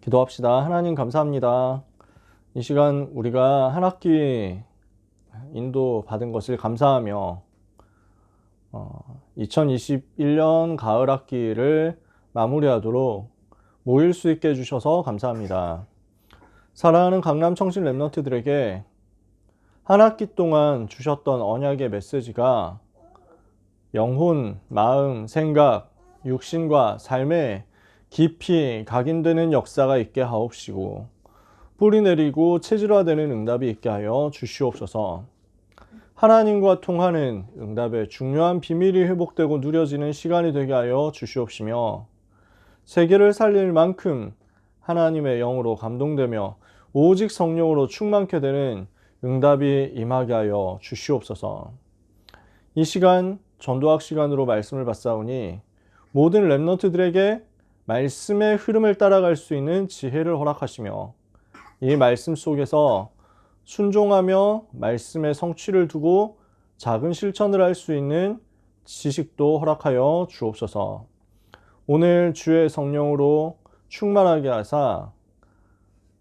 기도합시다. 하나님 감사합니다. 이 시간 우리가 한 학기 인도 받은 것을 감사하며 2021년 가을 학기를 마무리하도록 모일 수 있게 해주셔서 감사합니다. 사랑하는 강남 청신 랩런트들에게 한 학기 동안 주셨던 언약의 메시지가 영혼, 마음, 생각, 육신과 삶에 깊이 각인되는 역사가 있게 하옵시고 뿌리내리고 체질화되는 응답이 있게 하여 주시옵소서. 하나님과 통하는 응답의 중요한 비밀이 회복되고 누려지는 시간이 되게 하여 주시옵시며 세계를 살릴 만큼 하나님의 영으로 감동되며 오직 성령으로 충만케 되는 응답이 임하게 하여 주시옵소서. 이 시간 전도학 시간으로 말씀을 받사오니 모든 랩런트들에게 말씀의 흐름을 따라갈 수 있는 지혜를 허락하시며 이 말씀 속에서 순종하며 말씀의 성취를 두고 작은 실천을 할 수 있는 지식도 허락하여 주옵소서. 오늘 주의 성령으로 충만하게 하사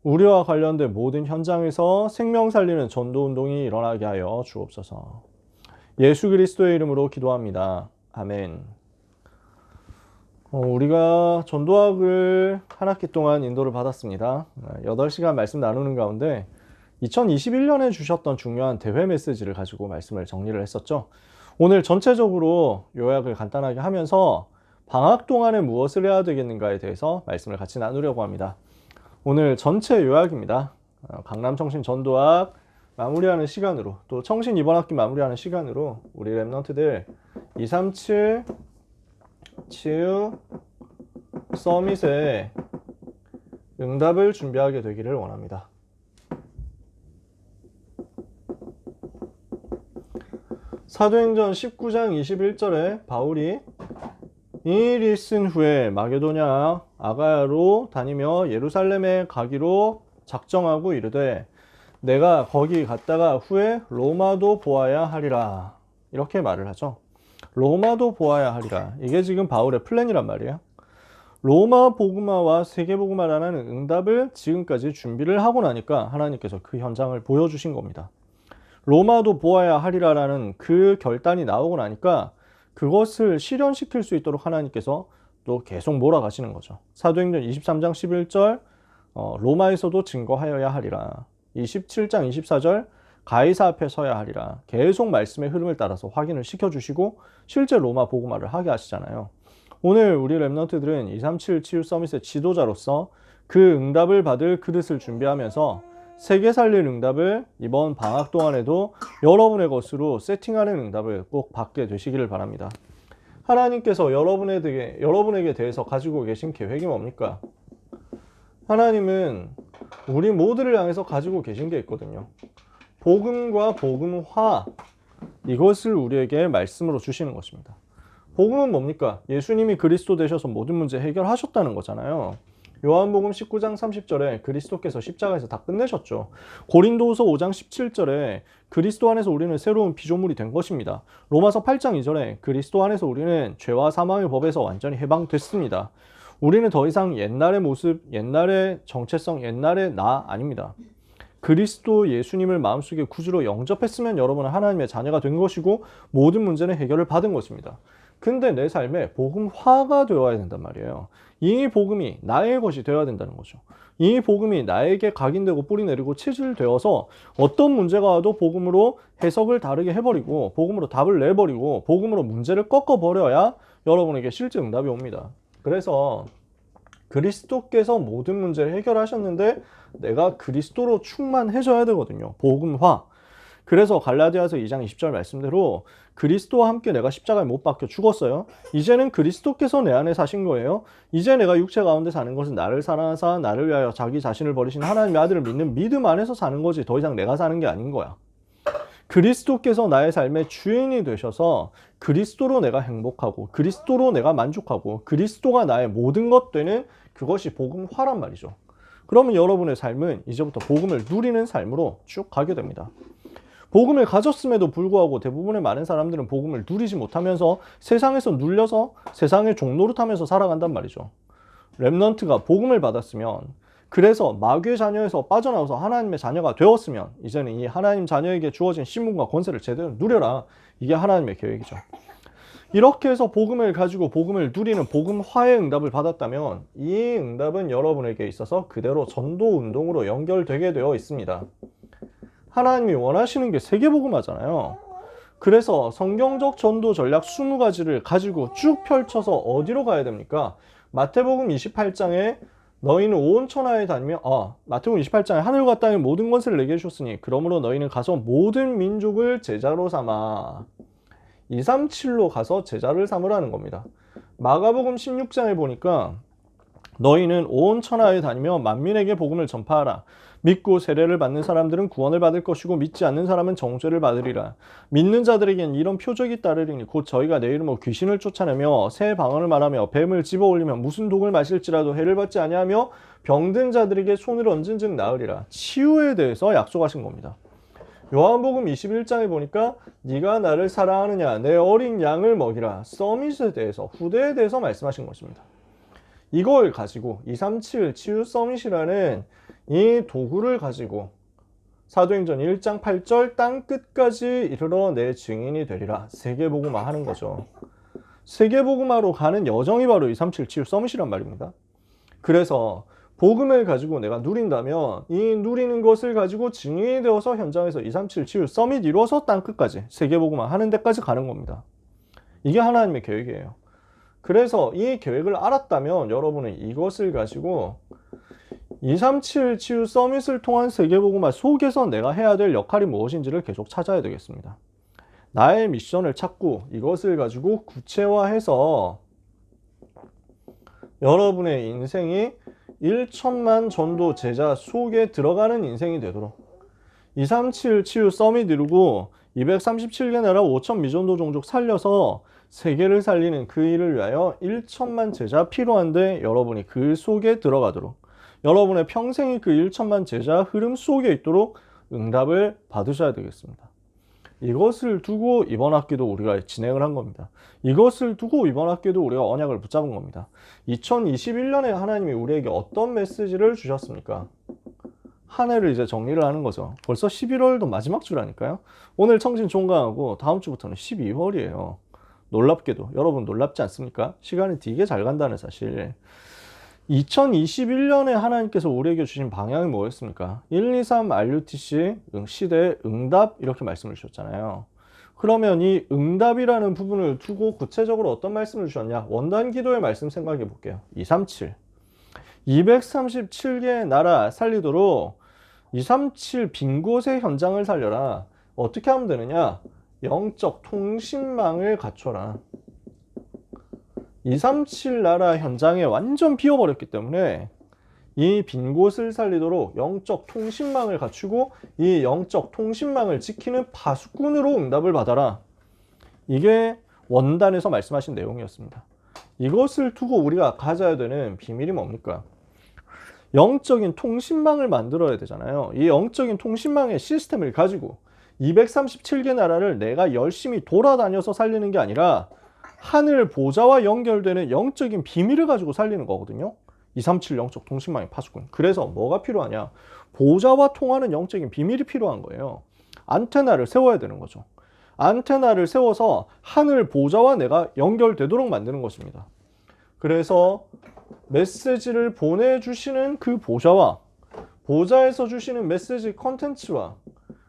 우리와 관련된 모든 현장에서 생명 살리는 전도운동이 일어나게 하여 주옵소서. 예수 그리스도의 이름으로 기도합니다. 아멘. 우리가 전도학을 한 학기 동안 인도를 받았습니다. 8시간 말씀 나누는 가운데 2021년에 주셨던 중요한 대회 메시지를 가지고 말씀을 정리를 했었죠. 오늘 전체적으로 요약을 간단하게 하면서 방학 동안에 무엇을 해야 되겠는가에 대해서 말씀을 같이 나누려고 합니다. 오늘 전체 요약입니다. 강남 청신 전도학 마무리하는 시간으로, 또 청신 이번 학기 마무리하는 시간으로 우리 랩런트들 237 치유 서밋에 응답을 준비하게 되기를 원합니다. 사도행전 19장 21절에 바울이 이 일이 있은 후에 마게도냐 아가야로 다니며 예루살렘에 가기로 작정하고 이르되 내가 거기 갔다가 후에 로마도 보아야 하리라, 이렇게 말을 하죠. 로마도 보아야 하리라. 이게 지금 바울의 플랜이란 말이에요. 로마 복음화와 세계 복음화라는 응답을 지금까지 준비를 하고 나니까 하나님께서 그 현장을 보여주신 겁니다. 로마도 보아야 하리라라는 그 결단이 나오고 나니까 그것을 실현시킬 수 있도록 하나님께서 또 계속 몰아가시는 거죠. 사도행전 23장 11절 로마에서도 증거하여야 하리라. 27장 24절 가이사 앞에 서야 하리라. 계속 말씀의 흐름을 따라서 확인을 시켜주시고 실제 로마 복음화를 하게 하시잖아요. 오늘 우리 랩런트들은 237 치유 서밋의 지도자로서 그 응답을 받을 그릇을 준비하면서 세계 살릴 응답을 이번 방학 동안에도 여러분의 것으로 세팅하는 응답을 꼭 받게 되시기를 바랍니다. 하나님께서 여러분에게 대해서 가지고 계신 계획이 뭡니까? 하나님은 우리 모두를 향해서 가지고 계신 게 있거든요. 복음과 복음화, 이것을 우리에게 말씀으로 주시는 것입니다. 복음은 뭡니까? 예수님이 그리스도 되셔서 모든 문제 해결하셨다는 거잖아요. 요한복음 19장 30절에 그리스도께서 십자가에서 다 끝내셨죠. 고린도후서 5장 17절에 그리스도 안에서 우리는 새로운 피조물이 된 것입니다. 로마서 8장 2절에 그리스도 안에서 우리는 죄와 사망의 법에서 완전히 해방됐습니다. 우리는 더 이상 옛날의 모습, 옛날의 정체성, 옛날의 나 아닙니다. 그리스도 예수님을 마음속에 구주로 영접했으면 여러분은 하나님의 자녀가 된 것이고 모든 문제는 해결을 받은 것입니다. 근데 내 삶에 복음화가 되어야 된단 말이에요. 이 복음이 나의 것이 되어야 된다는 거죠. 이 복음이 나에게 각인되고 뿌리내리고 체질되어서 어떤 문제가 와도 복음으로 해석을 다르게 해버리고 복음으로 답을 내버리고 복음으로 문제를 꺾어버려야 여러분에게 실제 응답이 옵니다. 그래서 그리스도께서 모든 문제를 해결하셨는데 내가 그리스도로 충만해져야 되거든요. 복음화. 그래서 갈라디아서 2장 20절 말씀대로 그리스도와 함께 내가 십자가에 못 박혀 죽었어요. 이제는 그리스도께서 내 안에 사신 거예요. 이제 내가 육체 가운데 사는 것은 나를 사랑하사 나를 위하여 자기 자신을 버리신 하나님의 아들을 믿는 믿음 안에서 사는 거지 더 이상 내가 사는 게 아닌 거야. 그리스도께서 나의 삶의 주인이 되셔서 그리스도로 내가 행복하고 그리스도로 내가 만족하고 그리스도가 나의 모든 것 되는 그것이 복음화란 말이죠. 그러면 여러분의 삶은 이제부터 복음을 누리는 삶으로 쭉 가게 됩니다. 복음을 가졌음에도 불구하고 대부분의 많은 사람들은 복음을 누리지 못하면서 세상에서 눌려서 세상의 종노릇하면서 살아간단 말이죠. 랩넌트가 복음을 받았으면 그래서 마귀의 자녀에서 빠져나와서 하나님의 자녀가 되었으면 이제는 이 하나님 자녀에게 주어진 신분과 권세를 제대로 누려라. 이게 하나님의 계획이죠. 이렇게 해서 복음을 가지고 복음을 누리는 복음화의 응답을 받았다면 이 응답은 여러분에게 있어서 그대로 전도 운동으로 연결되게 되어 있습니다. 하나님이 원하시는 게 세계복음화잖아요. 그래서 성경적 전도 전략 20가지를 가지고 쭉 펼쳐서 어디로 가야 됩니까? 마태복음 28장에 너희는 온 천하에 다니며 마태복음 28장에 하늘과 땅의 모든 권세를 내게 주셨으니 그러므로 너희는 가서 모든 민족을 제자로 삼아 237로 가서 제자를 삼으라는 겁니다. 마가복음 16장에 보니까 너희는 온 천하에 다니며 만민에게 복음을 전파하라. 믿고 세례를 받는 사람들은 구원을 받을 것이고 믿지 않는 사람은 정죄를 받으리라. 믿는 자들에겐 이런 표적이 따르리니 곧 저희가 내 이름으로 귀신을 쫓아내며 새 방언을 말하며 뱀을 집어올리며 무슨 독을 마실지라도 해를 받지 아니하며 병든 자들에게 손을 얹은 즉 나으리라. 치유에 대해서 약속하신 겁니다. 요한복음 21장에 보니까 네가 나를 사랑하느냐 내 어린 양을 먹이라. 서밋에 대해서 후대에 대해서 말씀하신 것입니다. 이걸 가지고 237 치유 서밋이라는 이 도구를 가지고 사도행전 1장 8절 땅 끝까지 이르러 내 증인이 되리라. 세계복음화 하는 거죠. 세계복음화로 가는 여정이 바로 237 치유 서밋이란 말입니다. 그래서 복음을 가지고 내가 누린다면 이 누리는 것을 가지고 증인이 되어서 현장에서 237 치유 서밋 이루어서 땅 끝까지 세계복음화 하는 데까지 가는 겁니다. 이게 하나님의 계획이에요. 그래서 이 계획을 알았다면 여러분은 이것을 가지고 237 치유 서밋을 통한 세계복음화 속에서 내가 해야 될 역할이 무엇인지를 계속 찾아야 되겠습니다. 나의 미션을 찾고 이것을 가지고 구체화해서 여러분의 인생이 1천만 전도 제자 속에 들어가는 인생이 되도록 237 치유 서밋 이루고 237개 나라 5천 미전도 종족 살려서 세계를 살리는 그 일을 위하여 1천만 제자 필요한데 여러분이 그 속에 들어가도록 여러분의 평생이 그 1천만 제자 흐름 속에 있도록 응답을 받으셔야 되겠습니다. 이것을 두고 이번 학기도 우리가 진행을 한 겁니다. 이것을 두고 이번 학기도 우리가 언약을 붙잡은 겁니다. 2021년에 하나님이 우리에게 어떤 메시지를 주셨습니까? 한 해를 이제 정리를 하는 거죠. 벌써 11월도 마지막 주라니까요. 오늘 청진 종강하고 다음 주부터는 12월이에요. 놀랍게도 여러분 놀랍지 않습니까? 시간이 되게 잘 간다는 사실. 2021년에 하나님께서 우리에게 주신 방향이 뭐였습니까? 1, 2, 3 RUTC 시대의 응답 이렇게 말씀을 주셨잖아요. 그러면 이 응답이라는 부분을 두고 구체적으로 어떤 말씀을 주셨냐? 원단 기도의 말씀 생각해 볼게요. 237 237개의 나라 살리도록 237 빈 곳의 현장을 살려라. 어떻게 하면 되느냐? 영적 통신망을 갖춰라. 237 나라 현장에 완전 비어버렸기 때문에 이 빈 곳을 살리도록 영적 통신망을 갖추고 이 영적 통신망을 지키는 파수꾼으로 응답을 받아라. 이게 원단에서 말씀하신 내용이었습니다. 이것을 두고 우리가 가져야 되는 비밀이 뭡니까? 영적인 통신망을 만들어야 되잖아요. 이 영적인 통신망의 시스템을 가지고 237개 나라를 내가 열심히 돌아다녀서 살리는 게 아니라 하늘 보좌와 연결되는 영적인 비밀을 가지고 살리는 거거든요. 237 영적 통신망의 파수꾼. 그래서 뭐가 필요하냐? 보좌와 통하는 영적인 비밀이 필요한 거예요. 안테나를 세워야 되는 거죠. 안테나를 세워서 하늘 보좌와 내가 연결되도록 만드는 것입니다. 그래서 메시지를 보내주시는 그 보좌와 보좌에서 주시는 메시지 컨텐츠와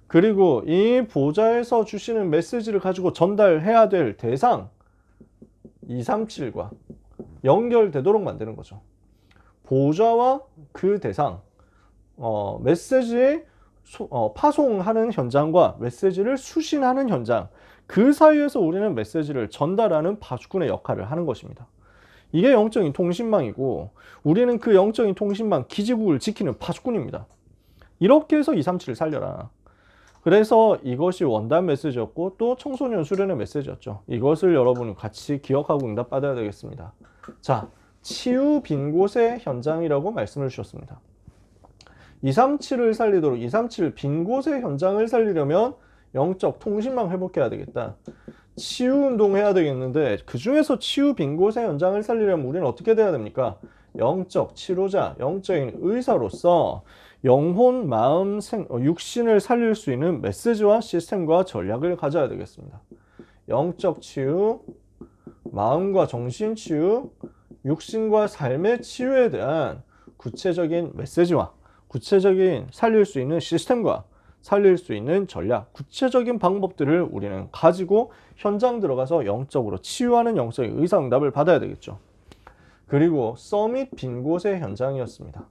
그리고 이 보좌에서 주시는 메시지를 가지고 전달해야 될 대상 237과 연결되도록 만드는 거죠. 보좌와 그 대상, 메시지 파송하는 현장과 메시지를 수신하는 현장, 그 사이에서 우리는 메시지를 전달하는 파수꾼의 역할을 하는 것입니다. 이게 영적인 통신망이고 우리는 그 영적인 통신망 기지국을 지키는 파수꾼입니다. 이렇게 해서 237을 살려라. 그래서 이것이 원단 메시지였고 또 청소년 수련의 메시지였죠. 이것을 여러분 같이 기억하고 응답받아야 되겠습니다. 자, 치유 빈 곳의 현장이라고 말씀을 주셨습니다. 237을 살리도록 237 빈 곳의 현장을 살리려면 영적 통신망 회복해야 되겠다. 치유 운동 해야 되겠는데 그 중에서 치유 빈 곳의 현장을 살리려면 우리는 어떻게 돼야 됩니까? 영적 치료자, 영적인 의사로서 영혼, 마음, 육신을 살릴 수 있는 메시지와 시스템과 전략을 가져야 되겠습니다. 영적 치유, 마음과 정신 치유, 육신과 삶의 치유에 대한 구체적인 메시지와 구체적인 살릴 수 있는 시스템과 살릴 수 있는 전략, 구체적인 방법들을 우리는 가지고 현장 들어가서 영적으로 치유하는 영적인 의사응답을 받아야 되겠죠. 그리고 서밋 빈 곳의 현장이었습니다.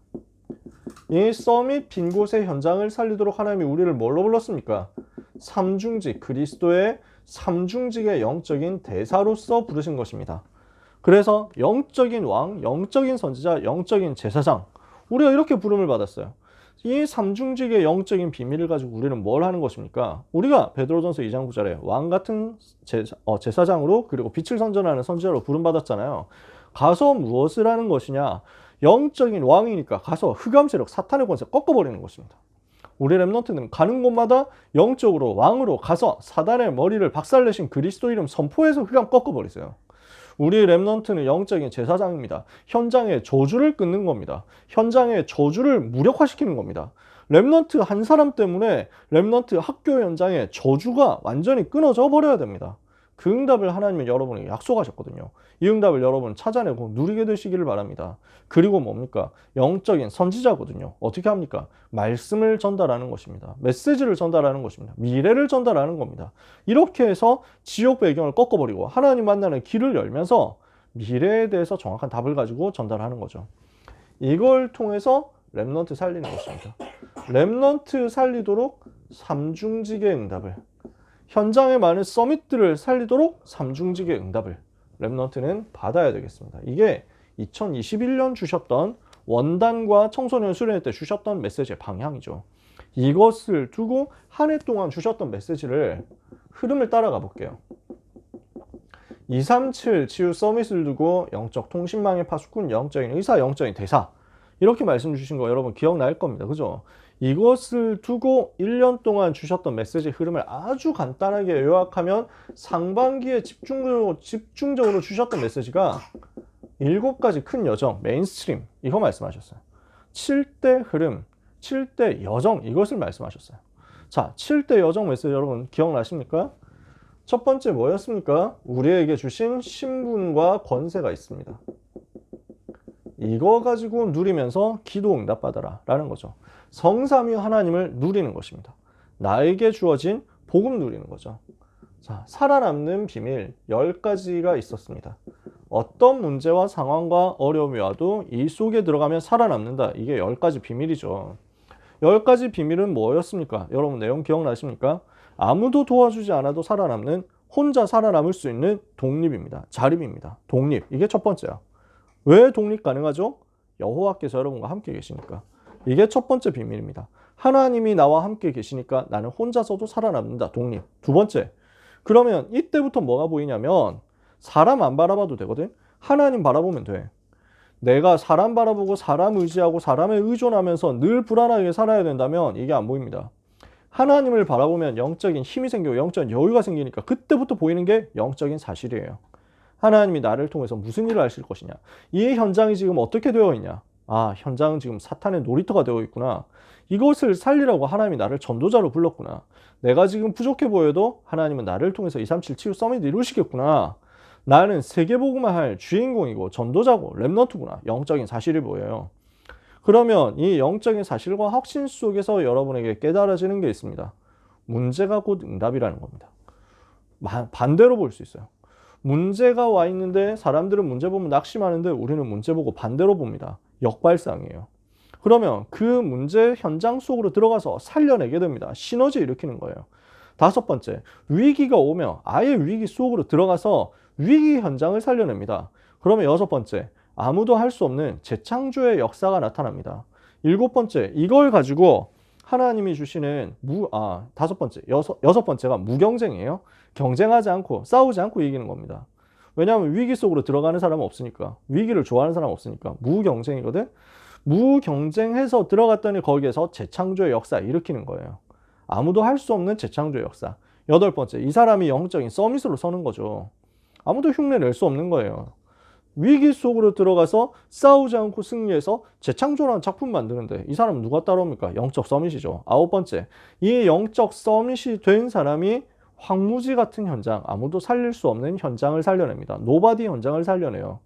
이 서밋 빈 곳의 현장을 살리도록 하나님이 우리를 뭘로 불렀습니까? 삼중직, 그리스도의 삼중직의 영적인 대사로서 부르신 것입니다. 그래서 영적인 왕, 영적인 선지자, 영적인 제사장, 우리가 이렇게 부름을 받았어요. 이 삼중직의 영적인 비밀을 가지고 우리는 뭘 하는 것입니까? 우리가 베드로전서 2장 9절에 왕 같은 제사장으로 그리고 빛을 선전하는 선지자로 부름받았잖아요. 가서 무엇을 하는 것이냐? 영적인 왕이니까 가서 흑암 세력, 사탄의 권세 꺾어버리는 것입니다. 우리 랩런트는 가는 곳마다 영적으로 왕으로 가서 사단의 머리를 박살내신 그리스도 이름 선포해서 흑암 꺾어버리세요. 우리 랩런트는 영적인 제사장입니다. 현장의 저주를 끊는 겁니다. 현장의 저주를 무력화시키는 겁니다. 랩런트 한 사람 때문에 랩런트 학교 현장의 저주가 완전히 끊어져 버려야 됩니다. 그 응답을 하나님은 여러분에게 약속하셨거든요. 이 응답을 여러분 찾아내고 누리게 되시기를 바랍니다. 그리고 뭡니까? 영적인 선지자거든요. 어떻게 합니까? 말씀을 전달하는 것입니다. 메시지를 전달하는 것입니다. 미래를 전달하는 겁니다. 이렇게 해서 지옥 배경을 꺾어버리고 하나님 만나는 길을 열면서 미래에 대해서 정확한 답을 가지고 전달하는 거죠. 이걸 통해서 랩넌트 살리는 것입니다. 랩넌트 살리도록 삼중직의 응답을, 현장에 많은 서밋들을 살리도록 삼중직의 응답을 랩넌트는 받아야 되겠습니다. 이게 2021년 주셨던 원단과 청소년 수련회 때 주셨던 메시지의 방향이죠. 이것을 두고 한 해 동안 주셨던 메시지를 흐름을 따라가 볼게요. 237 치유 서밋을 두고 영적 통신망의 파수꾼, 영적인 의사, 영적인 대사 이렇게 말씀 주신 거 여러분 기억날 겁니다. 그죠? 이것을 두고 1년 동안 주셨던 메시지 흐름을 아주 간단하게 요약하면 상반기에 집중적으로 주셨던 메시지가 7가지 큰 여정, 메인스트림 이거 말씀하셨어요. 7대 흐름, 7대 여정 이것을 말씀하셨어요. 자, 7대 여정 메시지 여러분 기억나십니까? 첫 번째 뭐였습니까? 우리에게 주신 신분과 권세가 있습니다. 이거 가지고 누리면서 기도 응답받아라 라는 거죠. 성삼위 하나님을 누리는 것입니다. 나에게 주어진 복음 누리는 거죠. 자, 살아남는 비밀 10가지가 있었습니다. 어떤 문제와 상황과 어려움이 와도 이 속에 들어가면 살아남는다. 이게 10가지 비밀이죠. 10가지 비밀은 뭐였습니까? 여러분 내용 기억나십니까? 아무도 도와주지 않아도 살아남는, 혼자 살아남을 수 있는 독립입니다. 자립입니다. 독립. 이게 첫 번째야. 왜 독립 가능하죠? 여호와께서 여러분과 함께 계시니까. 이게 첫 번째 비밀입니다. 하나님이 나와 함께 계시니까 나는 혼자서도 살아남는다. 독립. 두 번째. 그러면 이때부터 뭐가 보이냐면 사람 안 바라봐도 되거든. 하나님 바라보면 돼. 내가 사람 바라보고 사람 의지하고 사람에 의존하면서 늘 불안하게 살아야 된다면 이게 안 보입니다. 하나님을 바라보면 영적인 힘이 생기고 영적인 여유가 생기니까 그때부터 보이는 게 영적인 사실이에요. 하나님이 나를 통해서 무슨 일을 하실 것이냐. 이 현장이 지금 어떻게 되어 있냐. 아, 현장은 지금 사탄의 놀이터가 되어 있구나. 이것을 살리라고 하나님이 나를 전도자로 불렀구나. 내가 지금 부족해 보여도 하나님은 나를 통해서 237 치유 서밋 이루시겠구나. 나는 세계복음화 할 주인공이고 전도자고 랩넌트구나. 영적인 사실이 보여요. 그러면 이 영적인 사실과 확신 속에서 여러분에게 깨달아지는 게 있습니다. 문제가 곧 응답이라는 겁니다. 반대로 볼 수 있어요. 문제가 와 있는데 사람들은 문제 보면 낙심하는데 우리는 문제 보고 반대로 봅니다. 역발상이에요. 그러면 그 문제 현장 속으로 들어가서 살려내게 됩니다. 시너지 일으키는 거예요. 다섯 번째, 위기가 오면 아예 위기 속으로 들어가서 위기 현장을 살려냅니다. 그러면 여섯 번째, 아무도 할 수 없는 재창조의 역사가 나타납니다. 일곱 번째, 이걸 가지고 하나님이 주시는 다섯 번째, 여섯 번째가 무경쟁이에요. 경쟁하지 않고 싸우지 않고 이기는 겁니다. 왜냐하면 위기 속으로 들어가는 사람은 없으니까. 위기를 좋아하는 사람은 없으니까. 무경쟁이거든. 무경쟁해서 들어갔더니 거기에서 재창조의 역사 일으키는 거예요. 아무도 할 수 없는 재창조의 역사. 여덟 번째, 이 사람이 영적인 서밋으로 서는 거죠. 아무도 흉내 낼 수 없는 거예요. 위기 속으로 들어가서 싸우지 않고 승리해서 재창조라는 작품 만드는데 이 사람은 누가 따라옵니까? 영적 서밋이죠. 9번째, 이 영적 서밋이 된 사람이 황무지 같은 현장, 아무도 살릴 수 없는 현장을 살려냅니다. 노바디 현장을 살려내요.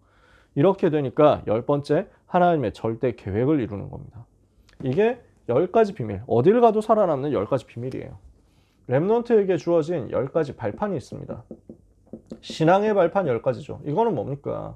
이렇게 되니까 10번째, 하나님의 절대 계획을 이루는 겁니다. 이게 10가지 비밀, 어딜 가도 살아남는 10가지 비밀이에요. 렘넌트에게 주어진 10가지 발판이 있습니다. 신앙의 발판 10가지죠. 이거는 뭡니까?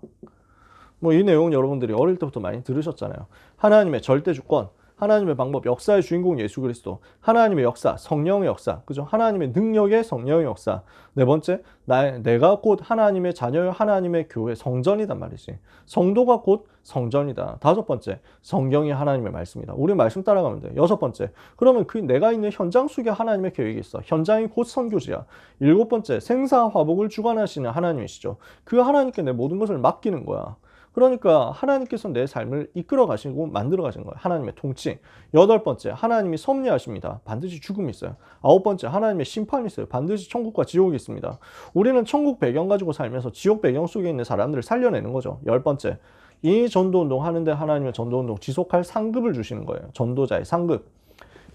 뭐 이 내용은 여러분들이 어릴 때부터 많이 들으셨잖아요. 하나님의 절대 주권, 하나님의 방법, 역사의 주인공 예수 그리스도, 하나님의 역사, 성령의 역사, 그죠? 하나님의 능력의 성령의 역사. 네 번째, 내가 곧 하나님의 자녀요, 하나님의 교회, 성전이단 말이지. 성도가 곧 성전이다. 다섯 번째, 성경이 하나님의 말씀이다. 우리 말씀 따라가면 돼. 여섯 번째, 그러면 그 내가 있는 현장 속에 하나님의 계획이 있어. 현장이 곧 선교지야. 일곱 번째, 생사화복을 주관하시는 하나님이시죠. 그 하나님께 내 모든 것을 맡기는 거야. 그러니까 하나님께서 내 삶을 이끌어 가시고 만들어 가신 거예요. 하나님의 통치. 여덟 번째, 하나님이 섭리하십니다. 반드시 죽음이 있어요. 아홉 번째, 하나님의 심판이 있어요. 반드시 천국과 지옥이 있습니다. 우리는 천국 배경 가지고 살면서 지옥 배경 속에 있는 사람들을 살려내는 거죠. 열 번째, 이 전도운동 하는데 하나님의 전도운동 지속할 상급을 주시는 거예요. 전도자의 상급.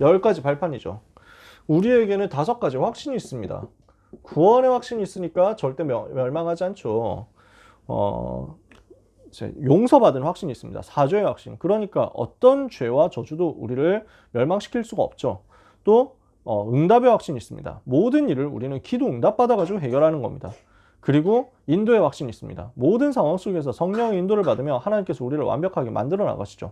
10가지 발판이죠. 우리에게는 5가지 확신이 있습니다. 구원의 확신이 있으니까 절대 멸망하지 않죠. 용서받은 확신이 있습니다. 사죄의 확신. 그러니까 어떤 죄와 저주도 우리를 멸망시킬 수가 없죠. 또 응답의 확신이 있습니다. 모든 일을 우리는 기도 응답받아가지고 해결하는 겁니다. 그리고 인도의 확신이 있습니다. 모든 상황 속에서 성령의 인도를 받으며 하나님께서 우리를 완벽하게 만들어 나가시죠.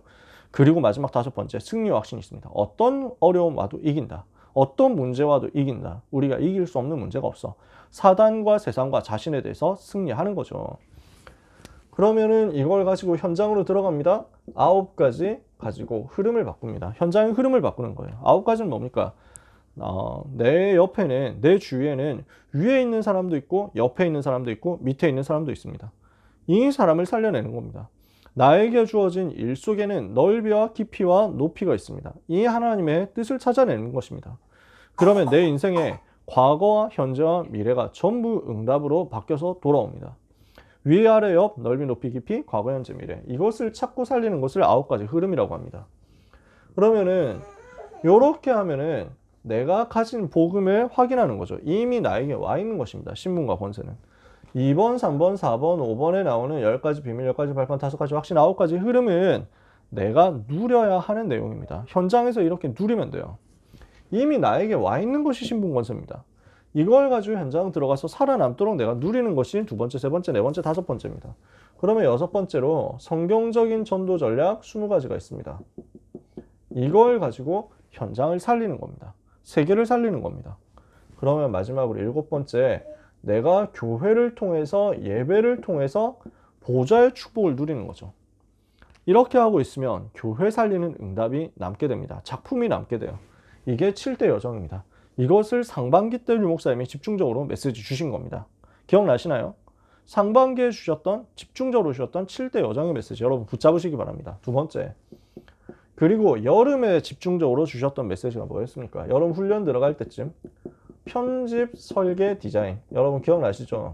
그리고 마지막 5번째, 승리의 확신이 있습니다. 어떤 어려움 와도 이긴다. 어떤 문제와도 이긴다. 우리가 이길 수 없는 문제가 없어. 사단과 세상과 자신에 대해서 승리하는 거죠. 그러면은 이걸 가지고 현장으로 들어갑니다. 9가지 가지고 흐름을 바꿉니다. 현장의 흐름을 바꾸는 거예요. 9가지는 뭡니까? 내 옆에는, 내 주위에는 위에 있는 사람도 있고 옆에 있는 사람도 있고 밑에 있는 사람도 있습니다. 이 사람을 살려내는 겁니다. 나에게 주어진 일 속에는 넓이와 깊이와 높이가 있습니다. 이 하나님의 뜻을 찾아내는 것입니다. 그러면 내 인생의 과거와 현재와 미래가 전부 응답으로 바뀌어서 돌아옵니다. 위아래 옆 넓이 높이 깊이 과거 현재 미래, 이것을 찾고 살리는 것을 9가지 흐름이라고 합니다. 그러면은 이렇게 하면은 내가 가진 복음을 확인하는 거죠. 이미 나에게 와 있는 것입니다. 신분과 권세는. 2번, 3번, 4번, 5번에 나오는 10가지 비밀, 10가지 발판, 5가지 확신, 9가지 흐름은 내가 누려야 하는 내용입니다. 현장에서 이렇게 누리면 돼요. 이미 나에게 와 있는 것이 신분 권세입니다. 이걸 가지고 현장 들어가서 살아남도록 내가 누리는 것이 2번째, 3번째, 4번째, 5번째입니다. 그러면 6번째로 성경적인 전도 전략 20가지가 있습니다. 이걸 가지고 현장을 살리는 겁니다. 세계를 살리는 겁니다. 그러면 마지막으로 7번째, 내가 교회를 통해서, 예배를 통해서 보좌의 축복을 누리는 거죠. 이렇게 하고 있으면 교회 살리는 응답이 남게 됩니다. 작품이 남게 돼요. 이게 7대 여정입니다. 이것을 상반기 때 류 목사님이 집중적으로 메시지 주신 겁니다. 기억나시나요? 상반기에 주셨던, 집중적으로 주셨던 7대 여정의 메시지 여러분 붙잡으시기 바랍니다. 2번째, 그리고 여름에 집중적으로 주셨던 메시지가 뭐였습니까? 여름 훈련 들어갈 때쯤 편집, 설계, 디자인. 여러분 기억나시죠?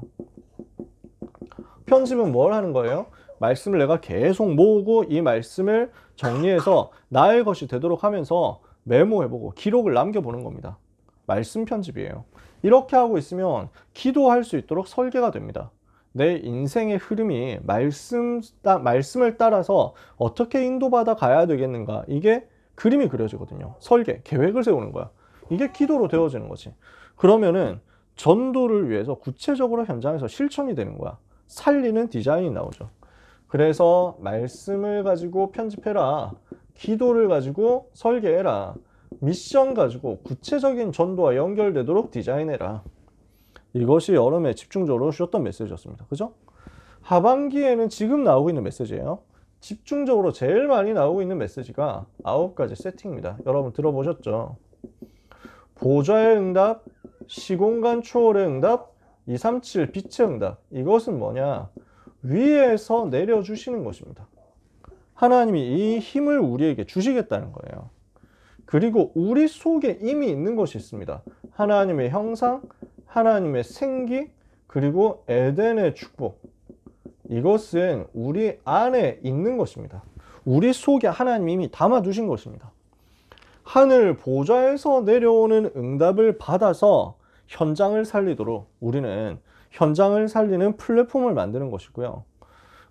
편집은 뭘 하는 거예요? 말씀을 내가 계속 모으고 이 말씀을 정리해서 나의 것이 되도록 하면서 메모해보고 기록을 남겨보는 겁니다. 말씀 편집이에요. 이렇게 하고 있으면 기도할 수 있도록 설계가 됩니다. 내 인생의 흐름이 말씀을 따라서 어떻게 인도받아 가야 되겠는가, 이게 그림이 그려지거든요. 설계, 계획을 세우는 거야. 이게 기도로 되어지는 거지. 그러면은 전도를 위해서 구체적으로 현장에서 실천이 되는 거야. 살리는 디자인이 나오죠. 그래서 말씀을 가지고 편집해라, 기도를 가지고 설계해라, 미션 가지고 구체적인 전도와 연결되도록 디자인해라. 이것이 여름에 집중적으로 주셨던 메시지였습니다. 그죠? 하반기에는 지금 나오고 있는 메시지예요. 집중적으로 제일 많이 나오고 있는 메시지가 9가지 세팅입니다. 여러분 들어보셨죠? 보좌의 응답, 시공간 초월의 응답, 237 빛의 응답. 이것은 뭐냐? 위에서 내려주시는 것입니다. 하나님이 이 힘을 우리에게 주시겠다는 거예요. 그리고 우리 속에 이미 있는 것이 있습니다. 하나님의 형상, 하나님의 생기, 그리고 에덴의 축복. 이것은 우리 안에 있는 것입니다. 우리 속에 하나님이 이미 담아두신 것입니다. 하늘 보좌에서 내려오는 응답을 받아서 현장을 살리도록 우리는 현장을 살리는 플랫폼을 만드는 것이고요.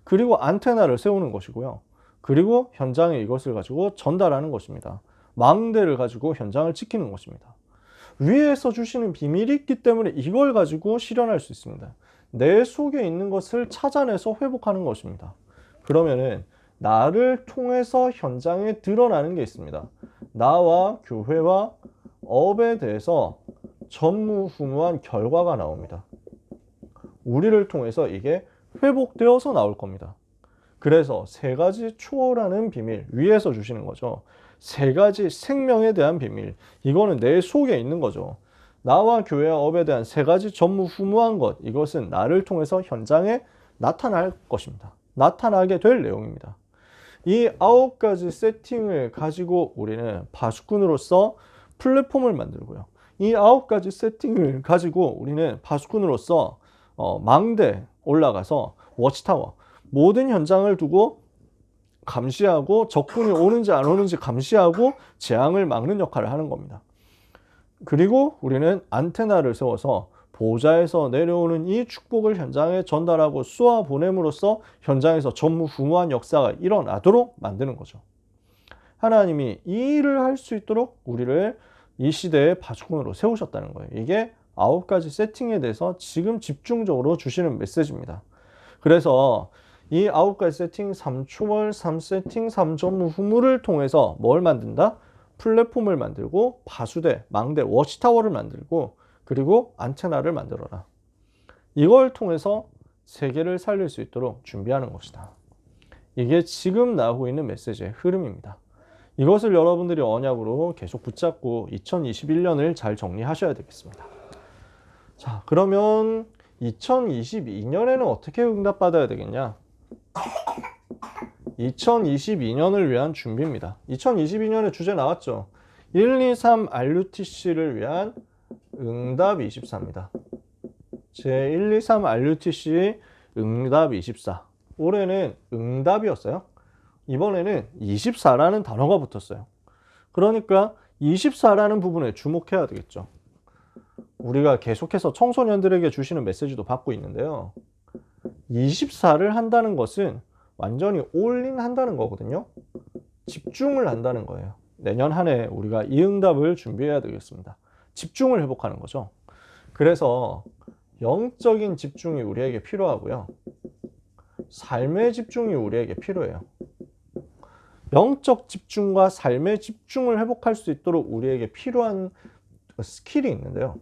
그리고 안테나를 세우는 것이고요. 그리고 현장에 이것을 가지고 전달하는 것입니다. 망대를 가지고 현장을 지키는 것입니다. 위에서 주시는 비밀이 있기 때문에 이걸 가지고 실현할 수 있습니다. 내 속에 있는 것을 찾아내서 회복하는 것입니다. 그러면은 나를 통해서 현장에 드러나는 게 있습니다. 나와 교회와 업에 대해서 전무후무한 결과가 나옵니다. 우리를 통해서 이게 회복되어서 나올 겁니다. 그래서 세 가지 초월하는 비밀, 위에서 주시는 거죠. 세 가지 생명에 대한 비밀, 이거는 내 속에 있는 거죠. 나와 교회와 업에 대한 세 가지 전무후무한 것, 이것은 나를 통해서 현장에 나타날 것입니다. 나타나게 될 내용입니다. 이 9가지 세팅을 가지고 우리는 파수꾼으로서 플랫폼을 만들고요. 이 9가지 세팅을 가지고 우리는 파수꾼으로서 망대 올라가서 워치타워, 모든 현장을 두고 감시하고 적군이 오는지 안 오는지 감시하고 재앙을 막는 역할을 하는 겁니다. 그리고 우리는 안테나를 세워서 보좌에서 내려오는 이 축복을 현장에 전달하고 쏘아 보냄으로써 현장에서 전무후무한 역사가 일어나도록 만드는 거죠. 하나님이 이 일을 할 수 있도록 우리를 이 시대의 파수꾼으로 세우셨다는 거예요. 이게 9가지 세팅에 대해서 지금 집중적으로 주시는 메시지입니다. 그래서 이 9가지 세팅, 3초월, 3세팅, 3전무후무를 통해서 뭘 만든다? 플랫폼을 만들고 파수대, 망대, 워치타워를 만들고 그리고 안테나를 만들어라. 이걸 통해서 세계를 살릴 수 있도록 준비하는 것이다. 이게 지금 나오고 있는 메시지의 흐름입니다. 이것을 여러분들이 언약으로 계속 붙잡고 2021년을 잘 정리하셔야 되겠습니다. 자, 그러면 2022년에는 어떻게 응답받아야 되겠냐? 2022년을 위한 준비입니다. 2022년에 주제 나왔죠. 123 RUTC를 위한 응답 24입니다. 제 123 RUTC 응답 24. 올해는 응답이었어요. 이번에는 24라는 단어가 붙었어요. 그러니까 24라는 부분에 주목해야 되겠죠. 우리가 계속해서 청소년들에게 주시는 메시지도 받고 있는데요. 24를 한다는 것은 완전히 올인 한다는 거거든요. 집중을 한다는 거예요. 내년 한 해 우리가 이 응답을 준비해야 되겠습니다. 집중을 회복하는 거죠. 그래서 영적인 집중이 우리에게 필요하고요. 삶의 집중이 우리에게 필요해요. 영적 집중과 삶의 집중을 회복할 수 있도록 우리에게 필요한 스킬이 있는데요.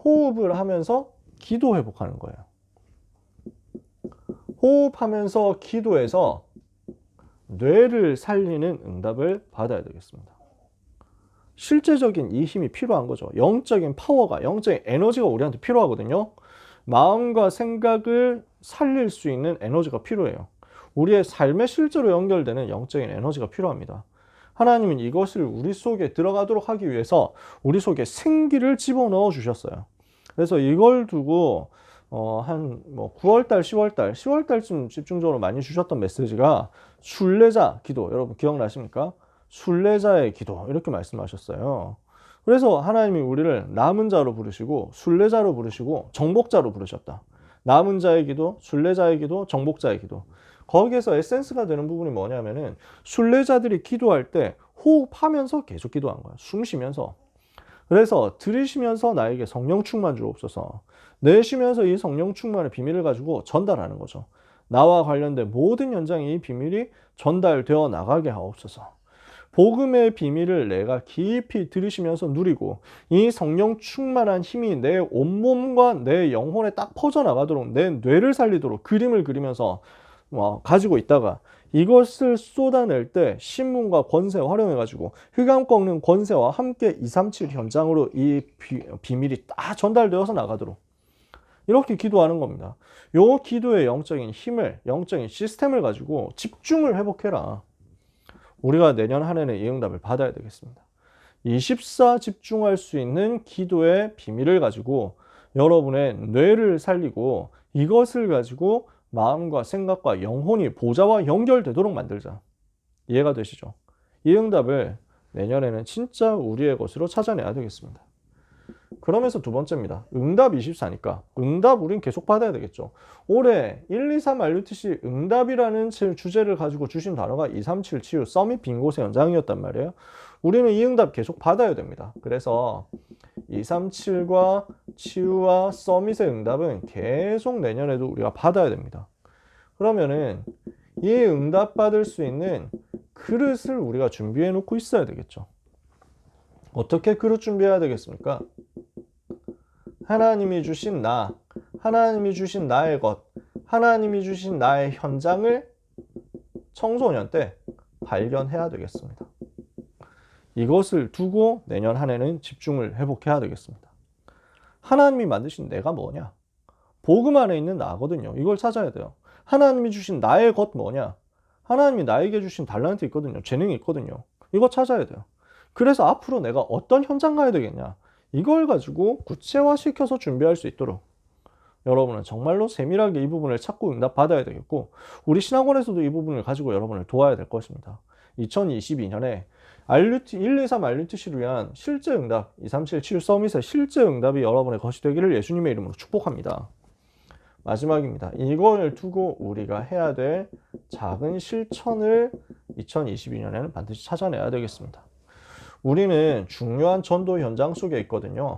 호흡을 하면서 기도 회복하는 거예요. 호흡하면서 기도해서 뇌를 살리는 응답을 받아야 되겠습니다. 실제적인 이 힘이 필요한 거죠. 영적인 파워가, 영적인 에너지가 우리한테 필요하거든요. 마음과 생각을 살릴 수 있는 에너지가 필요해요. 우리의 삶에 실제로 연결되는 영적인 에너지가 필요합니다. 하나님은 이것을 우리 속에 들어가도록 하기 위해서 우리 속에 생기를 집어넣어 주셨어요. 그래서 이걸 두고 한 9월달, 10월달쯤 집중적으로 많이 주셨던 메시지가 순례자 기도, 여러분 기억나십니까? 순례자의 기도 이렇게 말씀하셨어요. 그래서 하나님이 우리를 남은 자로 부르시고 순례자로 부르시고 정복자로 부르셨다. 남은 자의 기도, 순례자의 기도, 정복자의 기도. 거기에서 에센스가 되는 부분이 뭐냐면은 순례자들이 기도할 때 호흡하면서 계속 기도한 거야. 숨 쉬면서. 그래서 들이쉬면서 나에게 성령 충만 주옵소서. 내쉬면서 이 성령 충만의 비밀을 가지고 전달하는 거죠. 나와 관련된 모든 현장에 이 비밀이 전달되어 나가게 하옵소서. 복음의 비밀을 내가 깊이 들이쉬면서 누리고 이 성령 충만한 힘이 내 온몸과 내 영혼에 딱 퍼져나가도록 내 뇌를 살리도록 그림을 그리면서 가지고 있다가 이것을 쏟아낼 때 신문과 권세 활용해가지고 흑암 꺾는 권세와 함께 237 현장으로 이 비밀이 딱 전달되어서 나가도록 이렇게 기도하는 겁니다. 요 기도의 영적인 힘을, 영적인 시스템을 가지고 집중을 회복해라. 우리가 내년 한 해는 이 응답을 받아야 되겠습니다. 24 집중할 수 있는 기도의 비밀을 가지고 여러분의 뇌를 살리고 이것을 가지고 마음과 생각과 영혼이 보좌와 연결되도록 만들자. 이해가 되시죠? 이 응답을 내년에는 진짜 우리의 것으로 찾아내야 되겠습니다. 그러면서 두 번째입니다. 응답 24니까 응답 우린 계속 받아야 되겠죠. 올해 1, 2, 3 RUTC 응답이라는 주제를 가지고 주신 단어가 2, 3, 7 치유 서밋 빙고의 연장이었단 말이에요. 우리는 이 응답 계속 받아야 됩니다. 그래서 2, 3, 7과 치유와 서밋의 응답은 계속 내년에도 우리가 받아야 됩니다. 그러면은 이 응답 받을 수 있는 그릇을 우리가 준비해 놓고 있어야 되겠죠. 어떻게 그릇 준비해야 되겠습니까? 하나님이 주신 나, 하나님이 주신 나의 것, 하나님이 주신 나의 현장을 청소년 때 발견해야 되겠습니다. 이것을 두고 내년 한 해는 집중을 회복해야 되겠습니다. 하나님이 만드신 내가 뭐냐? 복음 안에 있는 나거든요. 이걸 찾아야 돼요. 하나님이 주신 나의 것 뭐냐? 하나님이 나에게 주신 달란트 있거든요. 재능이 있거든요. 이거 찾아야 돼요. 그래서 앞으로 내가 어떤 현장 가야 되겠냐? 이걸 가지고 구체화시켜서 준비할 수 있도록 여러분은 정말로 세밀하게 이 부분을 찾고 응답받아야 되겠고 우리 신학원에서도 이 부분을 가지고 여러분을 도와야 될 것입니다. 2022년에 RUT 1, 2, 3 RUTC를 위한 실제 응답 2, 3, 7 치유 서밋의 실제 응답이 여러분의 것이 되기를 예수님의 이름으로 축복합니다. 마지막입니다. 이걸 두고 우리가 해야 될 작은 실천을 2022년에는 반드시 찾아내야 되겠습니다. 우리는 중요한 전도 현장 속에 있거든요.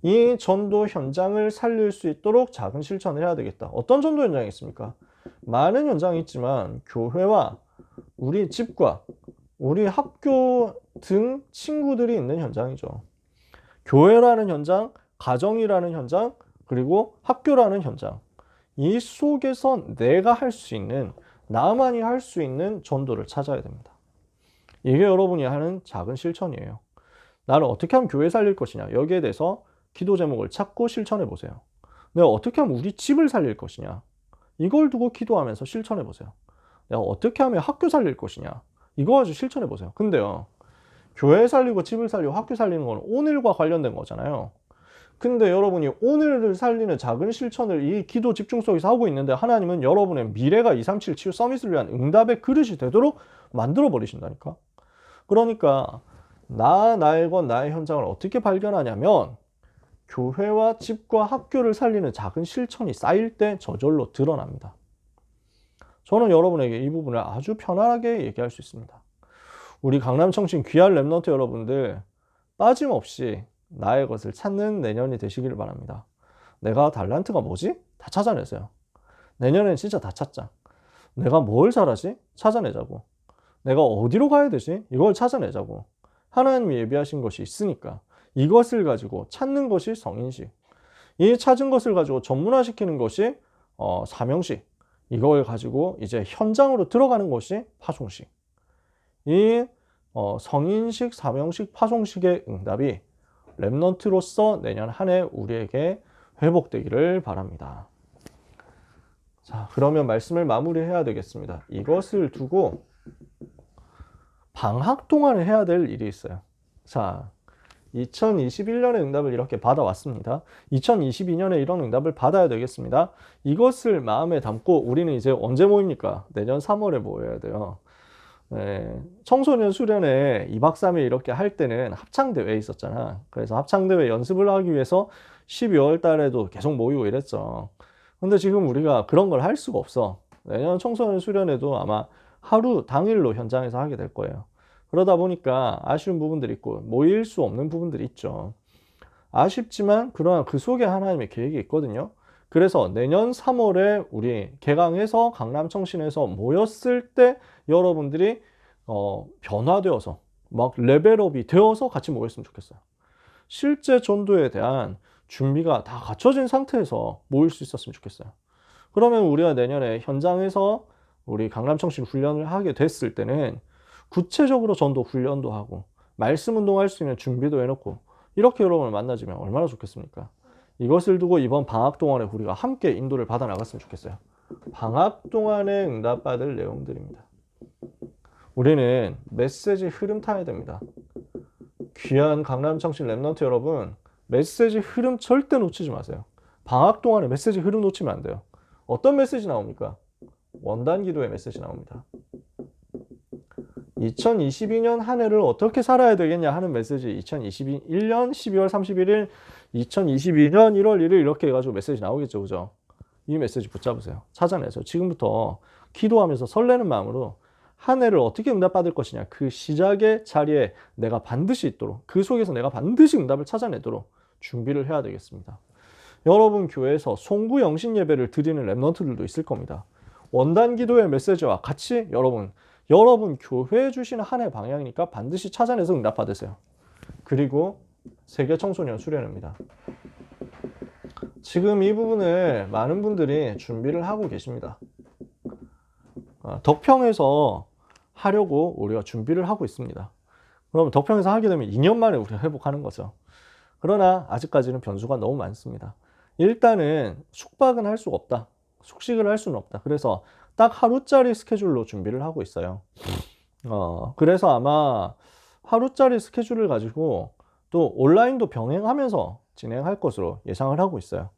이 전도 현장을 살릴 수 있도록 작은 실천을 해야 되겠다. 어떤 전도 현장이 있습니까? 많은 현장이 있지만 교회와 우리 집과 우리 학교 등 친구들이 있는 현장이죠. 교회라는 현장, 가정이라는 현장, 그리고 학교라는 현장. 이 속에서 내가 할 수 있는, 나만이 할 수 있는 전도를 찾아야 됩니다. 이게 여러분이 하는 작은 실천이에요. 나는 어떻게 하면 교회 살릴 것이냐. 여기에 대해서 기도 제목을 찾고 실천해 보세요. 내가 어떻게 하면 우리 집을 살릴 것이냐. 이걸 두고 기도하면서 실천해 보세요. 내가 어떻게 하면 학교 살릴 것이냐. 이거 가지고 실천해 보세요. 근데요. 교회 살리고 집을 살리고 학교 살리는 건 오늘과 관련된 거잖아요. 근데 여러분이 오늘을 살리는 작은 실천을 이 기도 집중 속에서 하고 있는데 하나님은 여러분의 미래가 237 치유 서밋을 위한 응답의 그릇이 되도록 만들어 버리신다니까. 그러니까 나의 것, 나의 현장을 어떻게 발견하냐면 교회와 집과 학교를 살리는 작은 실천이 쌓일 때 저절로 드러납니다. 저는 여러분에게 이 부분을 아주 편안하게 얘기할 수 있습니다. 우리 강남청신 귀한 랩런트 여러분들 빠짐없이 나의 것을 찾는 내년이 되시기를 바랍니다. 내가 달란트가 뭐지? 다 찾아내세요. 내년엔 진짜 다 찾자. 내가 뭘 잘하지? 찾아내자고. 내가 어디로 가야 되지? 이걸 찾아내자고. 하나님이 예비하신 것이 있으니까 이것을 가지고 찾는 것이 성인식. 이 찾은 것을 가지고 전문화시키는 것이 사명식. 이걸 가지고 이제 현장으로 들어가는 것이 파송식. 이 성인식, 사명식, 파송식의 응답이 랩넌트로서 내년 한 해 우리에게 회복되기를 바랍니다. 자, 그러면 말씀을 마무리해야 되겠습니다. 이것을 두고 방학 동안에 해야 될 일이 있어요. 자, 2021년의 응답을 이렇게 받아왔습니다. 2022년에 이런 응답을 받아야 되겠습니다. 이것을 마음에 담고 우리는 이제 언제 모입니까? 내년 3월에 모여야 돼요. 네, 청소년 수련회 2박 3일 이렇게 할 때는 합창대회 있었잖아. 그래서 합창대회 연습을 하기 위해서 12월 달에도 계속 모이고 이랬죠. 근데 지금 우리가 그런 걸 할 수가 없어. 내년 청소년 수련회도 아마 하루 당일로 현장에서 하게 될 거예요. 그러다 보니까 아쉬운 부분들이 있고 모일 수 없는 부분들이 있죠. 아쉽지만 그러나 그 속에 하나님의 계획이 있거든요. 그래서 내년 3월에 우리 개강해서 강남청신에서 모였을 때 여러분들이 변화되어서 막 레벨업이 되어서 같이 모였으면 좋겠어요. 실제 전도에 대한 준비가 다 갖춰진 상태에서 모일 수 있었으면 좋겠어요. 그러면 우리가 내년에 현장에서 우리 강남청신 훈련을 하게 됐을 때는 구체적으로 전도 훈련도 하고 말씀 운동할 수 있는 준비도 해놓고 이렇게 여러분을 만나지면 얼마나 좋겠습니까? 이것을 두고 이번 방학 동안에 우리가 함께 인도를 받아 나갔으면 좋겠어요. 방학 동안에 응답받을 내용들입니다. 우리는 메시지 흐름 타야 됩니다. 귀한 강남청신 랩런트 여러분, 메시지 흐름 절대 놓치지 마세요. 방학 동안에 메시지 흐름 놓치면 안 돼요. 어떤 메시지 나옵니까? 원단 기도의 메시지 나옵니다. 2022년 한 해를 어떻게 살아야 되겠냐 하는 메시지 2021년 12월 31일, 2022년 1월 1일 이렇게 해가지고 메시지 나오겠죠. 그죠? 이 메시지 붙잡으세요. 찾아내서 지금부터 기도하면서 설레는 마음으로 한 해를 어떻게 응답받을 것이냐. 그 시작의 자리에 내가 반드시 있도록, 그 속에서 내가 반드시 응답을 찾아내도록 준비를 해야 되겠습니다. 여러분 교회에서 송구 영신 예배를 드리는 랩런트들도 있을 겁니다. 원단 기도의 메시지와 같이 여러분 교회에 주시는 한 해 방향이니까 반드시 찾아내서 응답받으세요. 그리고 세계 청소년 수련회입니다. 지금 이 부분을 많은 분들이 준비를 하고 계십니다. 덕평에서 하려고 우리가 준비를 하고 있습니다. 그러면 덕평에서 하게 되면 2년 만에 우리가 회복하는 거죠. 그러나 아직까지는 변수가 너무 많습니다. 일단은 숙박은 할 수가 없다. 숙식을 할 수는 없다. 그래서 딱 하루짜리 스케줄로 준비를 하고 있어요. 그래서 아마 하루짜리 스케줄을 가지고 또 온라인도 병행하면서 진행할 것으로 예상을 하고 있어요.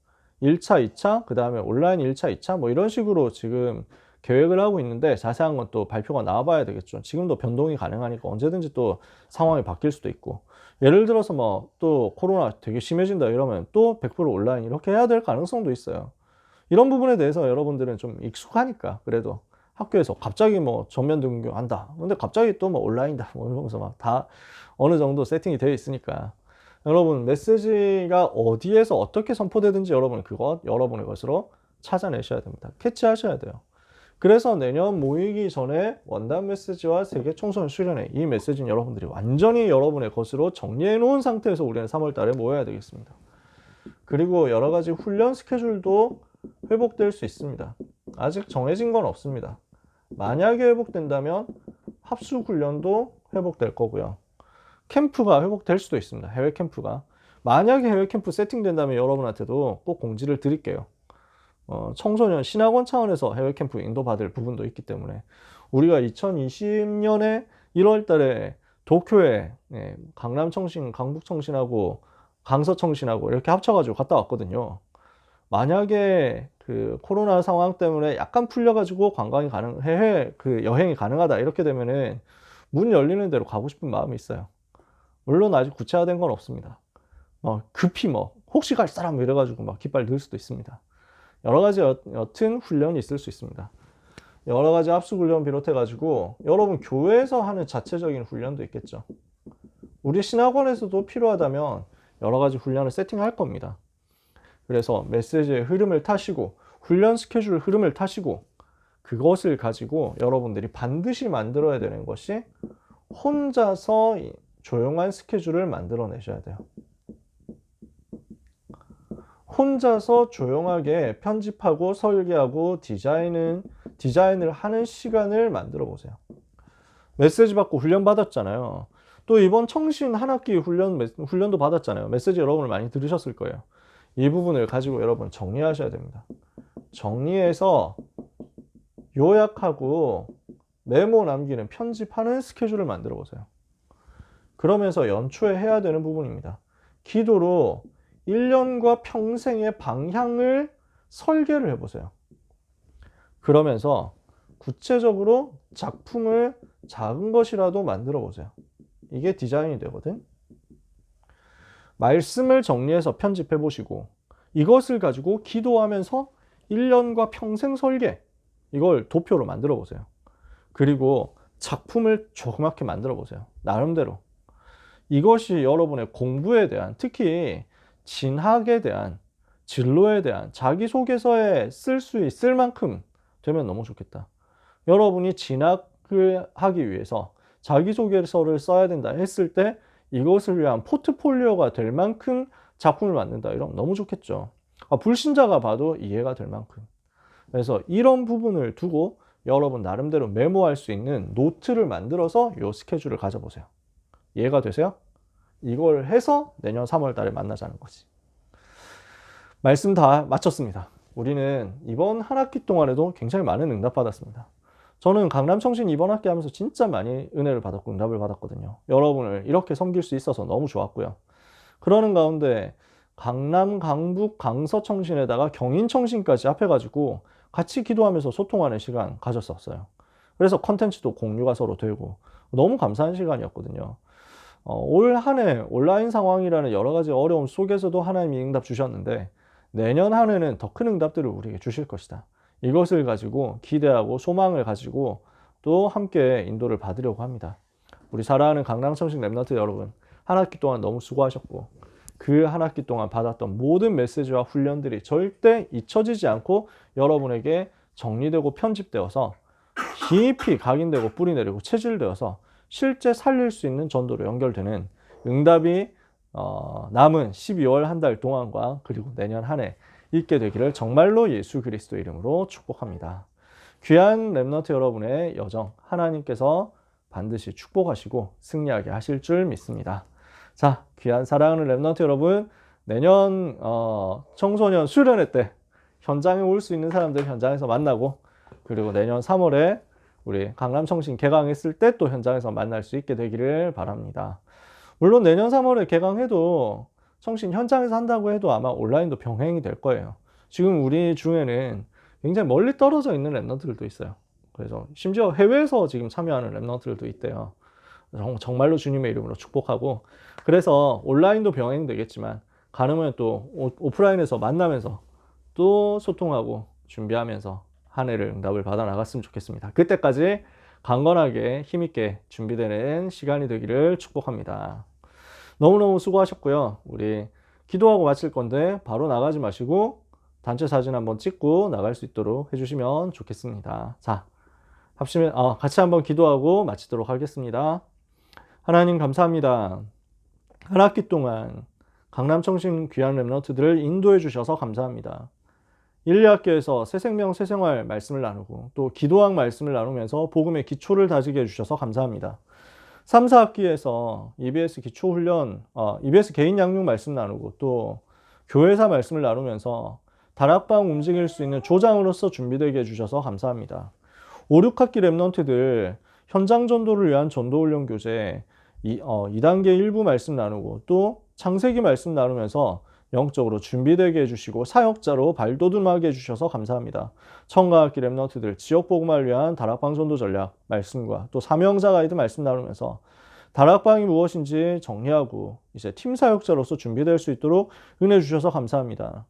1차, 2차, 그 다음에 온라인 1차, 2차 뭐 이런 식으로 지금 계획을 하고 있는데 자세한 건 또 발표가 나와봐야 되겠죠. 지금도 변동이 가능하니까 언제든지 또 상황이 바뀔 수도 있고, 예를 들어서 뭐 또 코로나 되게 심해진다 이러면 또 100% 온라인 이렇게 해야 될 가능성도 있어요. 이런 부분에 대해서 여러분들은 좀 익숙하니까 그래도 학교에서 갑자기 뭐 전면 등교한다. 근데 갑자기 또 뭐 온라인이다. 뭐 이러면서 막 다 어느 정도 세팅이 되어 있으니까 여러분 메시지가 어디에서 어떻게 선포되든지 여러분의 것으로 찾아내셔야 됩니다. 캐치하셔야 돼요. 그래서 내년 모이기 전에 원단 메시지와 세계 청소년 수련회 이 메시지는 여러분들이 완전히 여러분의 것으로 정리해 놓은 상태에서 우리는 3월 달에 모여야 되겠습니다. 그리고 여러 가지 훈련 스케줄도 회복될 수 있습니다. 아직 정해진 건 없습니다. 만약에 회복된다면 합숙 훈련도 회복될 거고요. 캠프가 회복될 수도 있습니다. 해외 캠프가. 만약에 해외 캠프 세팅된다면 여러분한테도 꼭 공지를 드릴게요. 청소년 신학원 차원에서 해외 캠프 인도받을 부분도 있기 때문에 우리가 2020년에 1월 달에 도쿄에 강남청신, 강북청신하고 강서청신하고 이렇게 합쳐가지고 갔다 왔거든요. 만약에 그 코로나 상황 때문에 약간 풀려가지고 해외 그 여행이 가능하다 이렇게 되면은 문 열리는 대로 가고 싶은 마음이 있어요. 물론 아직 구체화된 건 없습니다. 급히 혹시 갈 사람 이래가지고 막 깃발 들 수도 있습니다. 여러 가지 여튼 훈련이 있을 수 있습니다. 여러 가지 합숙 훈련 비롯해가지고 여러분 교회에서 하는 자체적인 훈련도 있겠죠. 우리 신학원에서도 필요하다면 여러 가지 훈련을 세팅할 겁니다. 그래서 메시지의 흐름을 타시고 훈련 스케줄 흐름을 타시고 그것을 가지고 여러분들이 반드시 만들어야 되는 것이 혼자서 조용한 스케줄을 만들어내셔야 돼요. 혼자서 조용하게 편집하고 설계하고 디자인을 하는 시간을 만들어 보세요. 메시지 받고 훈련 받았잖아요. 또 이번 청신 한 학기 훈련도 받았잖아요. 메시지 여러분을 많이 들으셨을 거예요. 이 부분을 가지고 여러분 정리하셔야 됩니다. 정리해서 요약하고 메모 남기는 편집하는 스케줄을 만들어 보세요. 그러면서 연초에 해야 되는 부분입니다. 기도로 1년과 평생의 방향을 설계를 해보세요. 그러면서 구체적으로 작품을 작은 것이라도 만들어 보세요. 이게 디자인이 되거든. 말씀을 정리해서 편집해 보시고 이것을 가지고 기도하면서 1년과 평생 설계 이걸 도표로 만들어 보세요. 그리고 작품을 조그맣게 만들어 보세요. 나름대로. 이것이 여러분의 공부에 대한, 특히 진학에 대한, 진로에 대한 자기소개서에 쓸 수 있을 만큼 되면 너무 좋겠다. 여러분이 진학을 하기 위해서 자기소개서를 써야 된다 했을 때 이것을 위한 포트폴리오가 될 만큼 작품을 만든다 이러면 너무 좋겠죠. 불신자가 봐도 이해가 될 만큼. 그래서 이런 부분을 두고 여러분 나름대로 메모할 수 있는 노트를 만들어서 이 스케줄을 가져보세요. 이해가 되세요? 이걸 해서 내년 3월 달에 만나자는 거지. 말씀 다 마쳤습니다. 우리는 이번 한 학기 동안에도 굉장히 많은 응답 받았습니다. 저는 강남청신 이번 학기 하면서 진짜 많이 은혜를 받았고 응답을 받았거든요. 여러분을 이렇게 섬길 수 있어서 너무 좋았고요. 그러는 가운데 강남, 강북, 강서청신에다가 경인청신까지 합해가지고 같이 기도하면서 소통하는 시간 가졌었어요. 그래서 컨텐츠도 공유가 서로 되고 너무 감사한 시간이었거든요. 올 한 해 온라인 상황이라는 여러 가지 어려움 속에서도 하나님이 응답 주셨는데 내년 한 해는 더 큰 응답들을 우리에게 주실 것이다. 이것을 가지고 기대하고 소망을 가지고 또 함께 인도를 받으려고 합니다. 우리 사랑하는 강남청식 랩런트 여러분, 한 학기 동안 너무 수고하셨고 그 한 학기 동안 받았던 모든 메시지와 훈련들이 절대 잊혀지지 않고 여러분에게 정리되고 편집되어서 깊이 각인되고 뿌리내리고 체질되어서 실제 살릴 수 있는 전도로 연결되는 응답이 남은 12월 한 달 동안과 그리고 내년 한 해 있게 되기를 정말로 예수 그리스도 이름으로 축복합니다. 귀한 랩런트 여러분의 여정 하나님께서 반드시 축복하시고 승리하게 하실 줄 믿습니다. 자, 귀한 사랑하는 랩런트 여러분, 내년 청소년 수련회 때 현장에 올 수 있는 사람들 현장에서 만나고 그리고 내년 3월에 우리 강남청신 개강했을 때 또 현장에서 만날 수 있게 되기를 바랍니다. 물론 내년 3월에 개강해도 청신 현장에서 한다고 해도 아마 온라인도 병행이 될 거예요. 지금 우리 중에는 굉장히 멀리 떨어져 있는 랩런트들도 있어요. 그래서 심지어 해외에서 지금 참여하는 랩런트들도 있대요. 정말로 주님의 이름으로 축복하고 그래서 온라인도 병행되겠지만 가능하면 또 오프라인에서 만나면서 또 소통하고 준비하면서 한 해를 응답을 받아 나갔으면 좋겠습니다. 그때까지 강건하게 힘있게 준비되는 시간이 되기를 축복합니다. 너무너무 수고하셨고요. 우리 기도하고 마칠 건데 바로 나가지 마시고 단체 사진 한번 찍고 나갈 수 있도록 해주시면 좋겠습니다. 자, 같이 한번 기도하고 마치도록 하겠습니다. 하나님 감사합니다. 한 학기 동안 강남청신 귀한 랩런트들을 인도해 주셔서 감사합니다. 1, 2학기에서 새생명 새생활 말씀을 나누고 또 기도학 말씀을 나누면서 복음의 기초를 다지게 해주셔서 감사합니다. 3, 4학기에서 EBS 기초훈련, EBS 개인 양육 말씀 나누고 또 교회사 말씀을 나누면서 다락방 움직일 수 있는 조장으로서 준비되게 해주셔서 감사합니다. 5, 6학기 랩런트들 현장 전도를 위한 전도훈련 교재 2단계 일부 말씀 나누고 또 창세기 말씀 나누면서 영적으로 준비되게 해주시고 사역자로 발돋움하게 해주셔서 감사합니다. 청가학기 랩런트들 지역복음화를 위한 다락방 전도 전략 말씀과 또 사명자 가이드 말씀 나누면서 다락방이 무엇인지 정리하고 이제 팀 사역자로서 준비될 수 있도록 은혜 주셔서 감사합니다.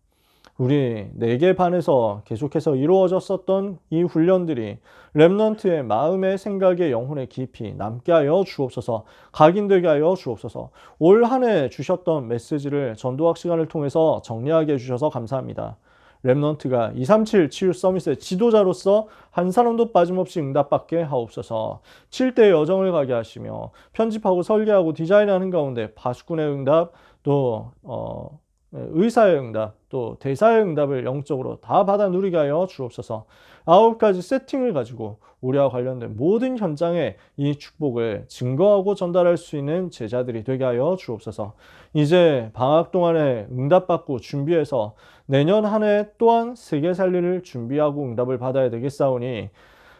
우리 4개 반에서 계속해서 이루어졌었던 이 훈련들이 랩런트의 마음의 생각의 영혼의 깊이 남게 하여 주옵소서. 각인되게 하여 주옵소서. 올 한 해 주셨던 메시지를 전도학 시간을 통해서 정리하게 해주셔서 감사합니다. 랩런트가 237 치유 서밋의 지도자로서 한 사람도 빠짐없이 응답받게 하옵소서. 7대의 여정을 가게 하시며 편집하고 설계하고 디자인하는 가운데 파수꾼의 응답 또 의사의 응답, 또 대사의 응답을 영적으로 다 받아 누리게 하여 주옵소서. 9가지 세팅을 가지고 우리와 관련된 모든 현장에 이 축복을 증거하고 전달할 수 있는 제자들이 되게 하여 주옵소서. 이제 방학 동안에 응답받고 준비해서 내년 한 해 또한 세계 살리를 준비하고 응답을 받아야 되겠사오니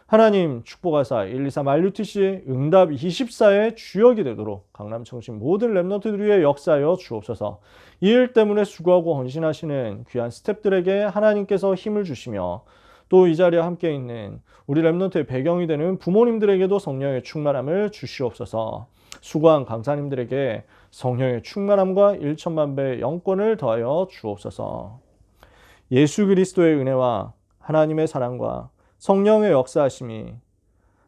하나님 축복하사 123 RUTC 응답 24의 주역이 되도록 강남청신 모든 랩런트들 위해 역사하여 주옵소서. 이 일 때문에 수고하고 헌신하시는 귀한 스태프들에게 하나님께서 힘을 주시며 또 이 자리에 함께 있는 우리 랩런트의 배경이 되는 부모님들에게도 성령의 충만함을 주시옵소서. 수고한 강사님들에게 성령의 충만함과 1천만 배의 영권을 더하여 주옵소서. 예수 그리스도의 은혜와 하나님의 사랑과 성령의 역사하심이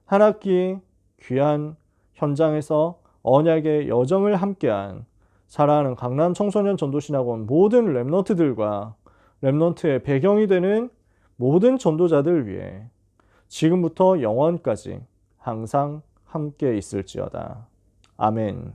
한 학기 귀한 현장에서 언약의 여정을 함께한 사랑하는 강남 청소년 전도신학원 모든 랩런트들과 랩런트의 배경이 되는 모든 전도자들 위해 지금부터 영원까지 항상 함께 있을지어다. 아멘.